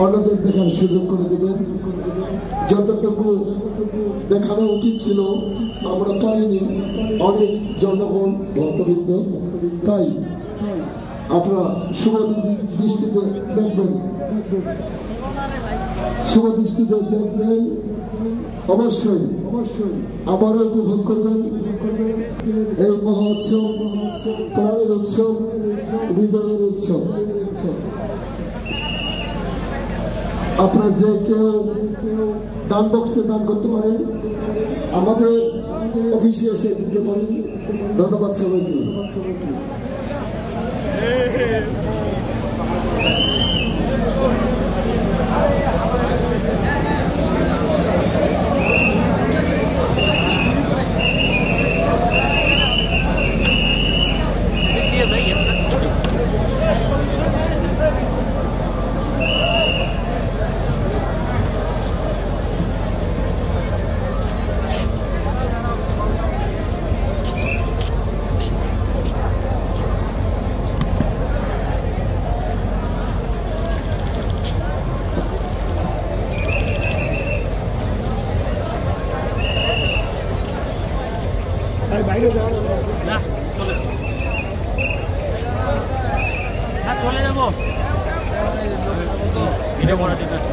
অন্যদের দেখার সুযোগ করে দেবেন। যতটুকু দেখানো উচিত ছিল আমরা পারিনি, অনেক জনগণ ভক্তবৃন্দ, তাই আপনারা শুভ দৃষ্টিতে দেখবেন, শুভ দৃষ্টিতে দেখবেন, অবশ্যই আবারও উপভোগ করবেন এই মহোৎসব, প্রাণের উৎসব, হৃদয়ের উৎসব। আপনারা যে কেউ দান বক্সে দান করতে পারেন, আমাদের অফিসে এসে দিতে পারেন। ধন্যবাদ সবাইকে। বাইরে যাওয়া না, চলে যাবো। ভিডিও করা ঠিক আছে।